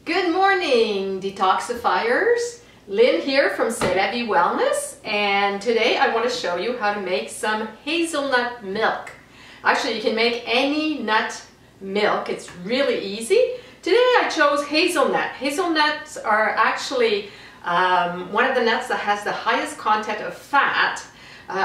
Good morning, detoxifiers. Lynn here from C'est La Vie Wellness, and today I want to show you how to make some hazelnut milk. Actually, you can make any nut milk. It's really easy. Today I chose hazelnut. Hazelnuts are actually one of the nuts that has the highest content of fat,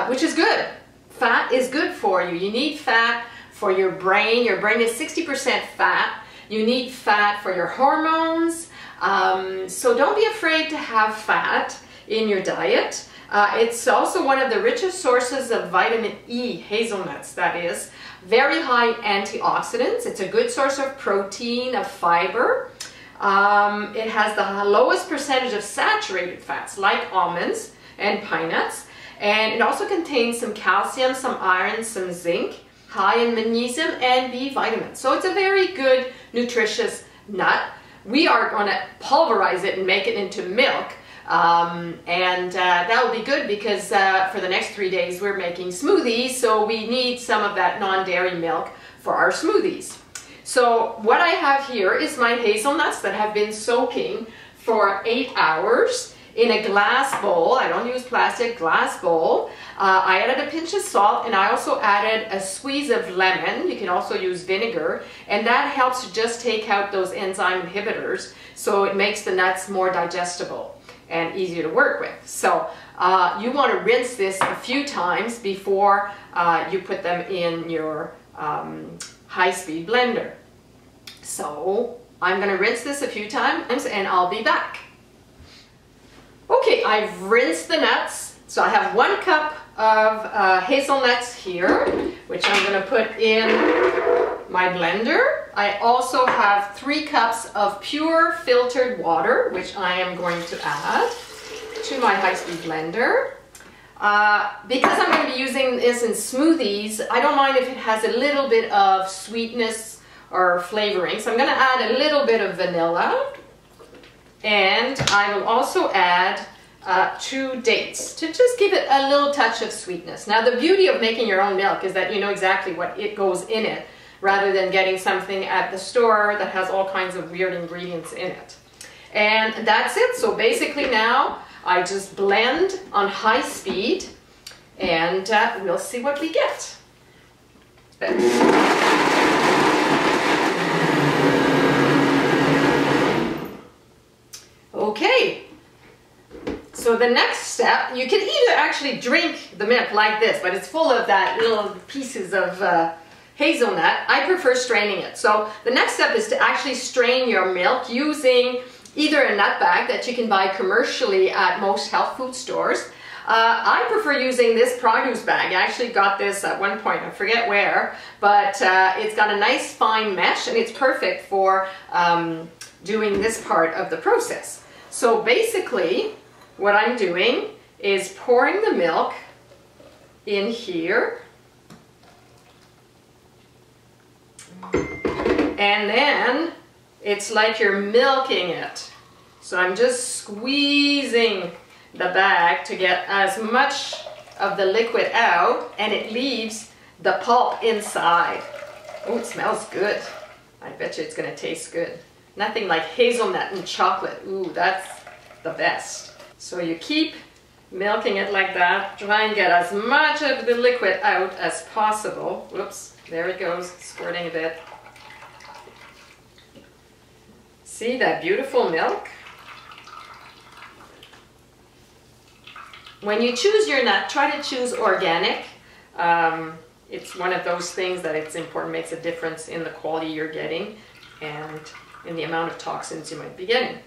which is good. Fat is good for you. You need fat for your brain. Your brain is 60% fat. You need fat for your hormones, so don't be afraid to have fat in your diet. It's also one of the richest sources of vitamin E, hazelnuts that is. Very high antioxidants. It's a good source of protein, of fiber. It has the lowest percentage of saturated fats like almonds and pine nuts. And it also contains some calcium, some iron, some zinc. High in magnesium and B vitamins. So it's a very good, nutritious nut. We are going to pulverize it and make it into milk. That will be good because for the next 3 days we're making smoothies, so we need some of that non-dairy milk for our smoothies. So what I have here is my hazelnuts that have been soaking for 8 hours in a glass bowl. I don't use plastic, glass bowl. I added a pinch of salt, and I also added a squeeze of lemon. You can also use vinegar, and that helps to just take out those enzyme inhibitors, so it makes the nuts more digestible and easier to work with. So you want to rinse this a few times before you put them in your high-speed blender. So I'm going to rinse this a few times and I'll be back. Okay, I've rinsed the nuts. So I have 1 cup of hazelnuts here, which I'm going to put in my blender. I also have 3 cups of pure filtered water, which I am going to add to my high-speed blender. Because I'm going to be using this in smoothies, I don't mind if it has a little bit of sweetness or flavoring. So I'm going to add a little bit of vanilla. And I will also add 2 dates to just give it a little touch of sweetness. Now the beauty of making your own milk is that you know exactly what it goes in it, rather than getting something at the store that has all kinds of weird ingredients in it. And that's it. So basically now I just blend on high speed, and we'll see what we get. Okay, so the next step, you can either actually drink the milk like this, but it's full of that little pieces of hazelnut. I prefer straining it. So the next step is to actually strain your milk using either a nut bag that you can buy commercially at most health food stores. I prefer using this produce bag. I actually got this at one point, I forget where, but it's got a nice fine mesh, and it's perfect for doing this part of the process. So basically, what I'm doing is pouring the milk in here, and then it's like you're milking it. So I'm just squeezing the bag to get as much of the liquid out, and it leaves the pulp inside. Oh, it smells good. I bet you it's going to taste good. Nothing like hazelnut and chocolate. Ooh, that's the best. So you keep milking it like that. Try and get as much of the liquid out as possible. Whoops, there it goes, squirting a bit. See that beautiful milk? When you choose your nut, try to choose organic. It's one of those things that it's important, makes a difference in the quality you're getting and in the amount of toxins you might be getting.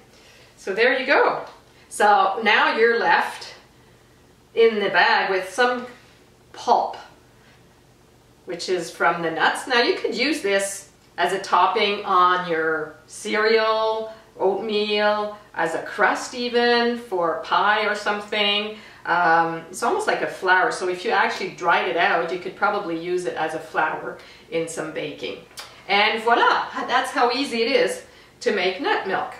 So there you go. So now you're left in the bag with some pulp, which is from the nuts. Now you could use this as a topping on your cereal, oatmeal, as a crust even for pie or something. It's almost like a flour, so if you actually dried it out, you could probably use it as a flour in some baking. And voila, that's how easy it is to make nut milk.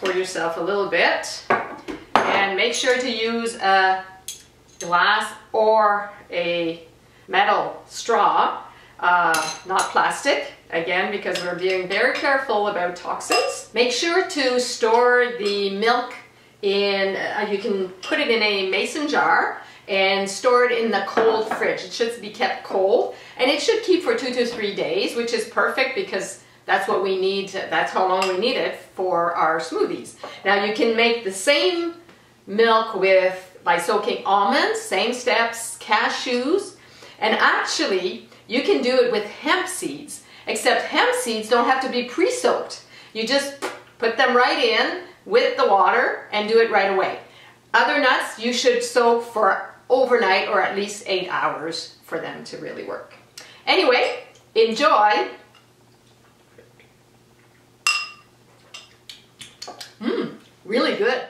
Pour yourself a little bit, and make sure to use a glass or a metal straw. not plastic, again, because we're being very careful about toxins. Make sure to store the milk in, you can put it in a mason jar and store it in the cold fridge. It should be kept cold, and it should keep for 2 to 3 days, which is perfect because that's what we need, that's how long we need it for our smoothies. Now you can make the same milk by soaking almonds, same steps, cashews, and actually you can do it with hemp seeds, except hemp seeds don't have to be pre-soaked. You just put them right in with the water and do it right away. Other nuts you should soak for overnight or at least 8 hours for them to really work. Anyway, enjoy. Really good.